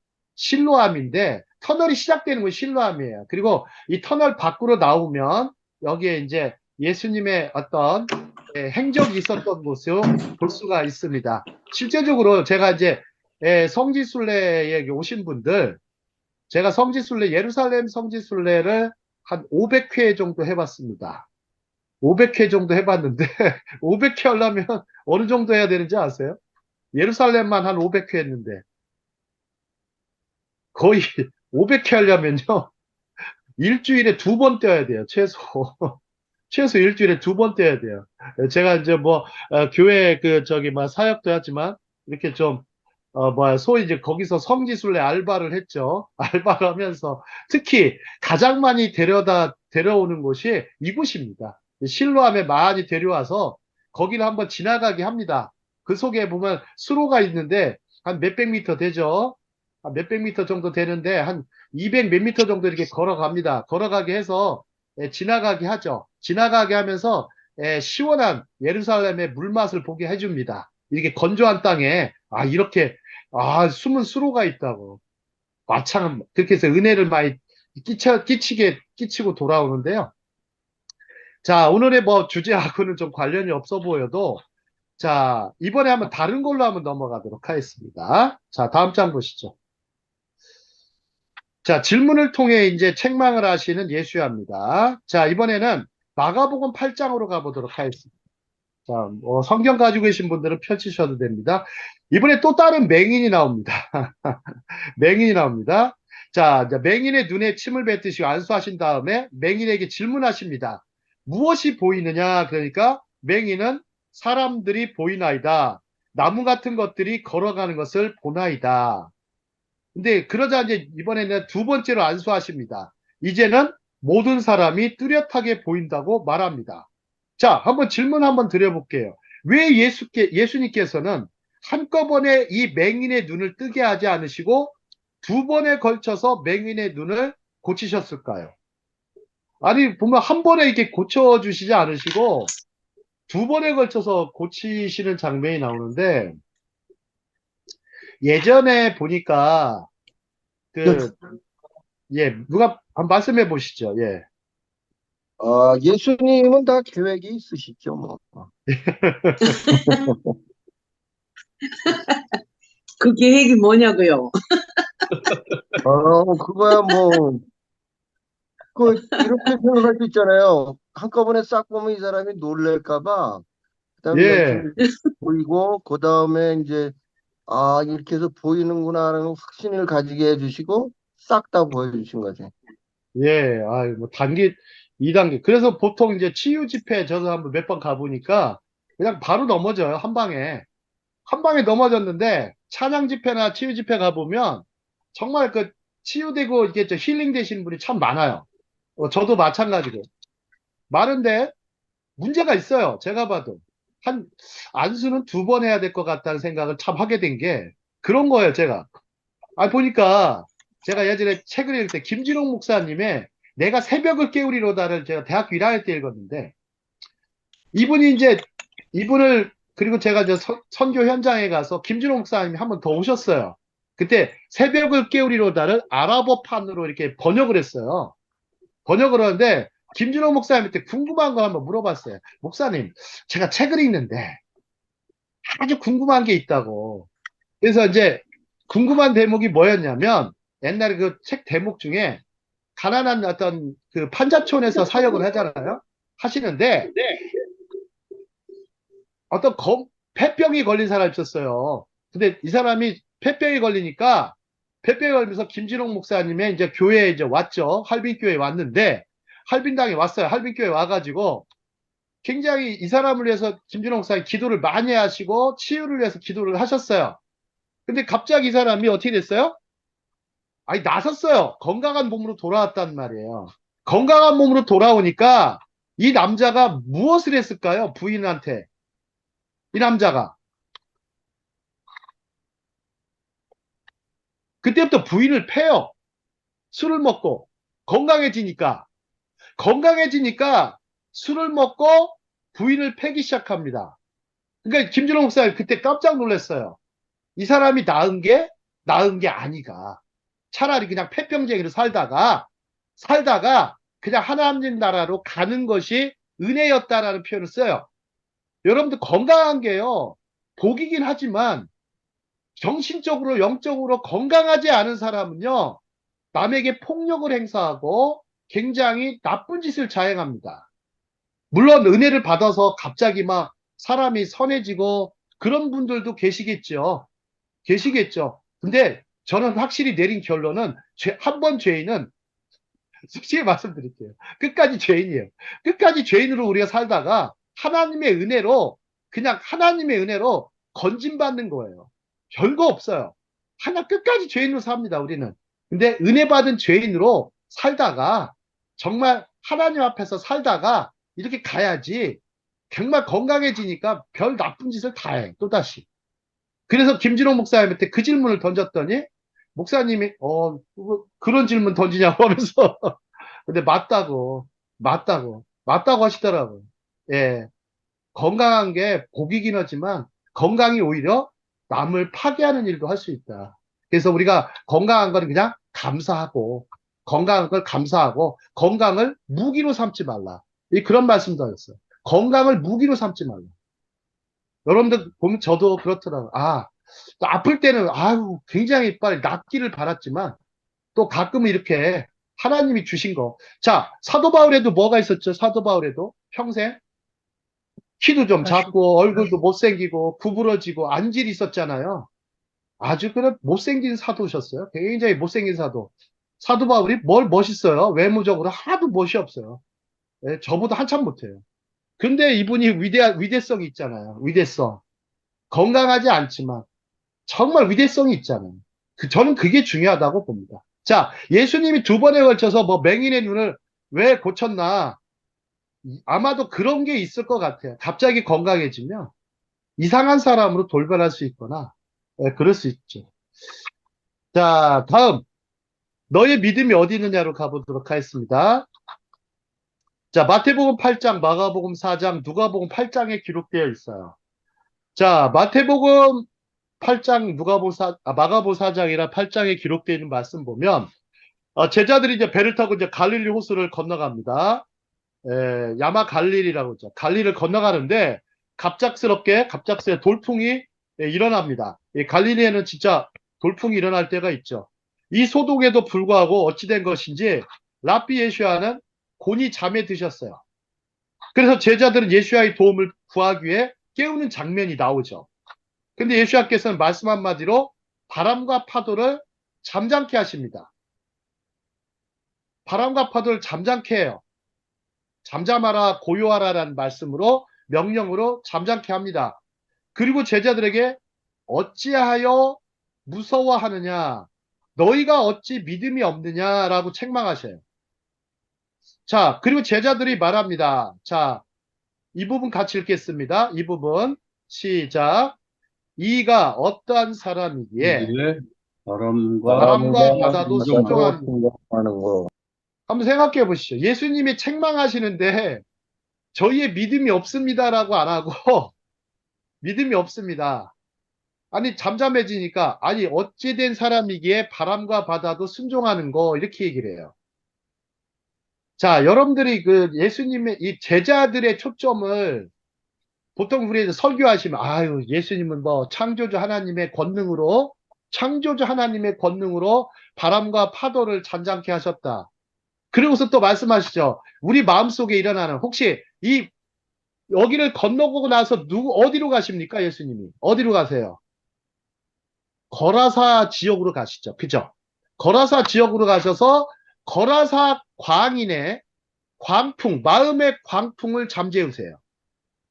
실로암인데 터널이 시작되는 곳이 실로암이에요. 그리고 이 터널 밖으로 나오면 여기에 이제 예수님의 어떤 행적이 있었던 곳을 볼 수가 있습니다. 실제적으로 제가 이제 성지순례에 오신 분들 제가 성지순례, 예루살렘 성지순례를 한 500회 정도 해봤습니다. 500회 정도 해봤는데, 500회 하려면 어느 정도 해야 되는지 아세요? 예루살렘만 한 500회 했는데, 거의 500회 하려면요, 일주일에 2번 뛰어야 돼요, 최소. 최소 일주일에 2번 뛰어야 돼요. 제가 이제 뭐, 교회 막 사역도 하지만, 이렇게 좀, 소위 이제 거기서 성지순례 알바를 했죠. 알바를 하면서 특히 가장 많이 데려오는 곳이 이곳입니다. 실로암에 많이 데려와서 거기를 한번 지나가게 합니다. 그 속에 보면 수로가 있는데 한 몇백 미터 되죠. 한 몇백 미터 정도 되는데 한 200 몇 미터 정도 이렇게 걸어갑니다. 걸어가게 해서 지나가게 하죠. 지나가게 하면서 시원한 예루살렘의 물맛을 보게 해줍니다. 이렇게 건조한 땅에 이렇게 숨은 수로가 있다고. 참 그렇게 해서 은혜를 많이 끼치고 돌아오는데요. 자, 오늘의 뭐 주제하고는 좀 관련이 없어 보여도 자, 이번에 한번 다른 걸로 한번 넘어가도록 하겠습니다. 자, 다음 장 보시죠. 자, 질문을 통해 이제 책망을 하시는 예수야입니다. 자, 이번에는 마가복음 8장으로 가보도록 하겠습니다. 자, 뭐 성경 가지고 계신 분들은 펼치셔도 됩니다. 이번에 또 다른 맹인이 나옵니다. 맹인이 나옵니다. 자, 이제 맹인의 눈에 침을 뱉으시고 안수하신 다음에 맹인에게 질문하십니다. 무엇이 보이느냐? 그러니까 맹인은 사람들이 보이나이다. 나무 같은 것들이 걸어가는 것을 보나이다. 근데 그러자 이제 이번에는 두 번째로 안수하십니다. 이제는 모든 사람이 뚜렷하게 보인다고 말합니다. 자, 한번 질문 한번 드려볼게요. 왜 예수님께서는 한꺼번에 이 맹인의 눈을 뜨게 하지 않으시고 두 번에 걸쳐서 맹인의 눈을 고치셨을까요? 아니, 보면 한 번에 이렇게 고쳐주시지 않으시고 두 번에 걸쳐서 고치시는 장면이 나오는데 예전에 보니까 그, 누가 한번 말씀해 보시죠. 예. 예수님은 다 계획이 있으시죠, 뭐. 그 계획이 뭐냐고요? 그거야 뭐, 이렇게 생각할 수 있잖아요. 한꺼번에 싹 보면 이 사람이 놀랄까봐, 그 다음에 예. 연출 보이고, 그 다음에 이제, 이렇게 해서 보이는구나 하는 확신을 가지게 해주시고, 싹 다 보여주신 거죠. 예. 뭐 단계 2단계. 그래서 보통 이제 치유 집회 저도 한번 몇 번 가보니까 그냥 바로 넘어져요. 한 방에. 한 방에 넘어졌는데 찬양 집회나 치유 집회 가보면 정말 그 치유되고 이게 저 힐링 되시는 분이 참 많아요. 저도 마찬가지로. 많은데 문제가 있어요. 제가 봐도. 안수는 2번 해야 될 것 같다는 생각을 참 하게 된 게 그런 거예요, 제가. 보니까 제가 예전에 책을 읽을 때 김진홍 목사님의 내가 새벽을 깨우리로다를 제가 대학교 1학년 때 읽었는데 이분이 이제 이분을 그리고 제가 이제 선교 현장에 가서 김진홍 목사님이 한 번 더 오셨어요. 그때 새벽을 깨우리로다를 아랍어판으로 이렇게 번역을 했어요. 번역을 하는데 김진홍 목사님한테 궁금한 거 한번 물어봤어요. 목사님, 제가 책을 읽는데 아주 궁금한 게 있다고. 그래서 이제 궁금한 대목이 뭐였냐면 옛날에 그 책 대목 중에 가난한 어떤 그 판자촌에서 사역을 하잖아요. 하시는데 어떤 폐병이 걸린 사람이 있었어요. 근데 이 사람이 폐병이 걸리니까 폐병이 걸리면서 김진홍 목사님의 이제 교회에 이제 왔죠. 할빈교회에 왔는데 할빈당에 왔어요. 할빈교회에 와가지고 굉장히 이 사람을 위해서 김진홍 목사님 기도를 많이 하시고 치유를 위해서 기도를 하셨어요. 근데 갑자기 이 사람이 어떻게 됐어요? 아니, 나섰어요. 건강한 몸으로 돌아왔단 말이에요. 건강한 몸으로 돌아오니까 이 남자가 무엇을 했을까요? 부인한테. 이 남자가. 그때부터 부인을 패요. 술을 먹고. 건강해지니까. 건강해지니까 술을 먹고 부인을 패기 시작합니다. 그러니까 김준호 목사님 그때 깜짝 놀랐어요. 이 사람이 나은 게 아니가. 차라리 그냥 폐병쟁이로 살다가 그냥 하나님 나라로 가는 것이 은혜였다라는 표현을 써요. 여러분들 건강한 게요. 복이긴 하지만 정신적으로 영적으로 건강하지 않은 사람은요. 남에게 폭력을 행사하고 굉장히 나쁜 짓을 자행합니다. 물론 은혜를 받아서 갑자기 막 사람이 선해지고 그런 분들도 계시겠죠. 근데 저는 확실히 내린 결론은 한 번 죄인은 솔직히 말씀드릴게요. 끝까지 죄인이에요. 끝까지 죄인으로 우리가 살다가 하나님의 은혜로 건진받는 거예요. 별거 없어요. 끝까지 죄인으로 삽니다, 우리는. 근데 은혜 받은 죄인으로 살다가 정말 하나님 앞에서 살다가 이렇게 가야지 정말 건강해지니까 별 나쁜 짓을 다 해, 또다시. 그래서 김진호 목사님한테 그 질문을 던졌더니 목사님이 그런 질문 던지냐고 하면서 근데 맞다고 하시더라고요. 예, 건강한 게 복이긴 하지만 건강이 오히려 남을 파괴하는 일도 할 수 있다. 그래서 우리가 건강한 거는 그냥 건강한 걸 감사하고 건강을 무기로 삼지 말라. 그런 말씀도 하셨어요. 건강을 무기로 삼지 말라. 여러분들 보면 저도 그렇더라고요. 또 아플 때는 굉장히 빨리 낫기를 바랐지만 또 가끔은 이렇게 하나님이 주신 거. 자, 사도 바울에도 뭐가 있었죠? 사도 바울에도 평생 키도 좀 작고 얼굴도 못생기고 구부러지고 안질이 있었잖아요. 아주 그런 못생긴 사도셨어요. 굉장히 못생긴 사도. 사도 바울이 뭘 멋있어요? 외모적으로 하나도 멋이 없어요. 예, 저보다 한참 못해요. 근데 이분이 위대성이 있잖아요. 위대성. 건강하지 않지만 정말 위대성이 있잖아요. 저는 그게 중요하다고 봅니다. 자, 예수님이 두 번에 걸쳐서 맹인의 눈을 왜 고쳤나? 아마도 그런 게 있을 것 같아요. 갑자기 건강해지면 이상한 사람으로 돌변할 수 있거나, 그럴 수 있죠. 자, 다음. 너의 믿음이 어디 있느냐로 가보도록 하겠습니다. 자, 마태복음 8장, 마가복음 4장, 누가복음 8장에 기록되어 있어요. 자, 마태복음 8장, 마가복음 4장이나 8장에 기록되어 있는 말씀 보면, 제자들이 이제 배를 타고 이제 갈릴리 호수를 건너갑니다. 야마 갈릴이라고 하죠. 갈릴리를 건너가는데 갑작스럽게 돌풍이 일어납니다. 갈릴리에는 진짜 돌풍이 일어날 때가 있죠. 이 소동에도 불구하고 어찌된 것인지 랍비 예수야는 곤히 잠에 드셨어요. 그래서 제자들은 예수야의 도움을 구하기 위해 깨우는 장면이 나오죠. 근데 예수야께서는 말씀 한마디로 바람과 파도를 잠잠케 하십니다. 바람과 파도를 잠잠케 해요. 잠잠하라 고요하라라는 말씀으로 명령으로 잠잠케 합니다. 그리고 제자들에게 어찌하여 무서워하느냐 너희가 어찌 믿음이 없느냐라고 책망하셔요. 자, 그리고 제자들이 말합니다. 자, 이 부분 같이 읽겠습니다. 이 부분 시작. 이가 어떠한 사람이기에 이게 바람과 바람과 바다도 순종하는 순종하는 거. 한번 생각해 보시죠. 예수님이 책망하시는데 저희의 믿음이 없습니다라고 안 하고 믿음이 없습니다. 아니 잠잠해지니까 아니 어찌된 사람이기에 바람과 바다도 순종하는 거 이렇게 얘기를 해요. 자, 여러분들이 그 예수님의 이 제자들의 초점을 보통 우리 설교하시면 예수님은 창조주 하나님의 권능으로 바람과 파도를 잔잔케 하셨다. 그리고서 또 말씀하시죠. 우리 마음속에 일어나는 혹시 여기를 건너고 나서 어디로 가십니까? 예수님이 어디로 가세요? 거라사 지역으로 가시죠. 그죠? 거라사 지역으로 가셔서 거라사 광인의 마음의 광풍을 잠재우세요.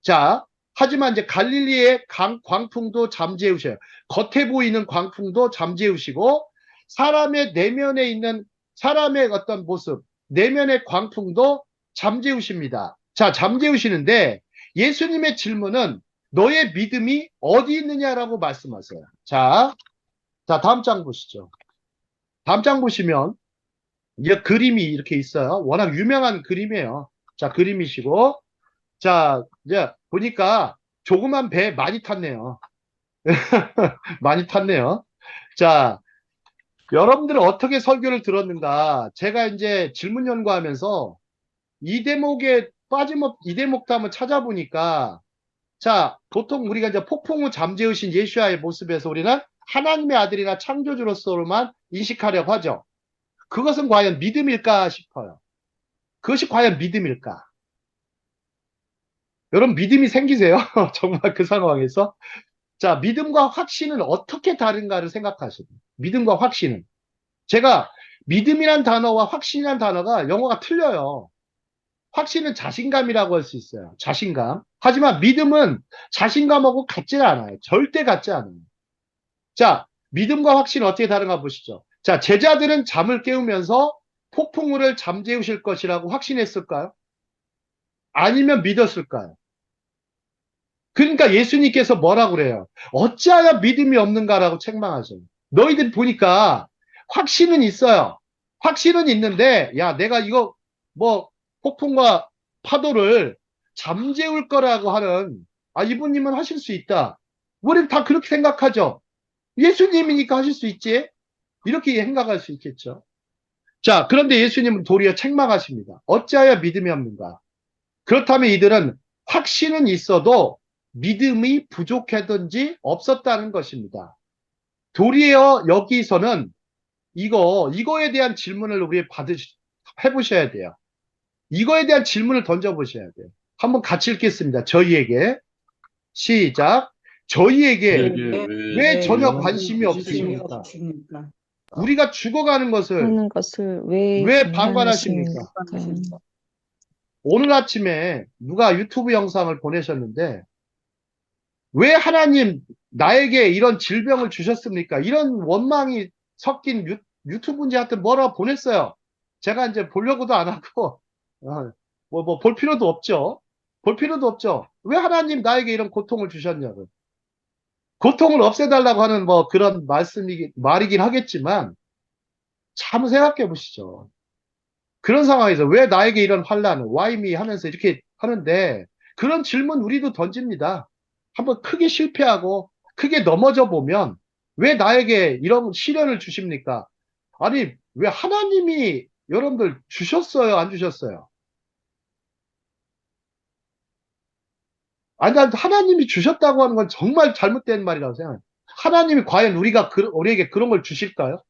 자, 하지만 이제 갈릴리의 광풍도 잠재우셔요. 겉에 보이는 광풍도 잠재우시고 사람의 내면에 있는 사람의 어떤 모습, 내면의 광풍도 잠재우십니다. 자, 잠재우시는데 예수님의 질문은 너의 믿음이 어디 있느냐라고 말씀하세요. 자, 다음 장 보시죠. 다음 장 보시면 이게 그림이 이렇게 있어요. 워낙 유명한 그림이에요. 자, 그림이시고 자, 이제 보니까 조그만 배 많이 탔네요. 많이 탔네요. 자, 여러분들은 어떻게 설교를 들었는가? 제가 이제 질문 연구하면서 이 대목에 이 대목도 한번 찾아보니까 자, 보통 우리가 이제 폭풍 후 잠재우신 예수야의 모습에서 우리는 하나님의 아들이나 창조주로서로만 인식하려고 하죠. 그것은 과연 믿음일까 싶어요. 그것이 과연 믿음일까? 여러분 믿음이 생기세요? 정말 그 상황에서? 자, 믿음과 확신은 어떻게 다른가를 생각하시고 믿음과 확신은 제가 믿음이란 단어와 확신이란 단어가 영어가 틀려요. 확신은 자신감이라고 할 수 있어요. 자신감. 하지만 믿음은 자신감하고 같지는 않아요. 절대 같지 않아요. 자, 믿음과 확신은 어떻게 다른가 보시죠. 자, 제자들은 잠을 깨우면서 폭풍우를 잠재우실 것이라고 확신했을까요? 아니면 믿었을까요? 그러니까 예수님께서 뭐라고 그래요? 어찌하여 믿음이 없는가라고 책망하셔요. 너희들 보니까 확신은 있어요. 확신은 있는데, 야, 내가 이거 뭐 폭풍과 파도를 잠재울 거라고 하는, 이분님은 하실 수 있다. 우리는 다 그렇게 생각하죠. 예수님이니까 하실 수 있지? 이렇게 생각할 수 있겠죠. 자, 그런데 예수님은 도리어 책망하십니다. 어찌하여 믿음이 없는가? 그렇다면 이들은 확신은 있어도 믿음이 부족하든지 없었다는 것입니다. 도리어 여기서는 이거에 대한 질문을 우리 해보셔야 돼요. 이거에 대한 질문을 던져보셔야 돼요. 한번 같이 읽겠습니다. 저희에게. 시작. 저희에게 왜 전혀 관심이 없으십니까? 없으십니까? 우리가 죽어가는 것을 하는 것을 왜 왜 방관하십니까? 방관하십니까? 오늘 아침에 누가 유튜브 영상을 보내셨는데 왜 하나님 나에게 이런 질병을 주셨습니까? 이런 원망이 섞인 유튜브인지 하여튼 뭐라 보냈어요. 제가 이제 보려고도 안 하고 볼 필요도 없죠. 볼 필요도 없죠. 왜 하나님 나에게 이런 고통을 주셨냐고. 고통을 없애달라고 하는 뭐 그런 말이긴 하겠지만 참 생각해 보시죠. 그런 상황에서 왜 나에게 이런 환란, why me 하면서 이렇게 하는데 그런 질문 우리도 던집니다. 한번 크게 실패하고 크게 넘어져 보면 왜 나에게 이런 시련을 주십니까? 아니, 왜 하나님이 여러분들 주셨어요? 안 주셨어요? 아니, 난 하나님이 주셨다고 하는 건 정말 잘못된 말이라고 생각해요. 하나님이 과연 우리에게 그런 걸 주실까요?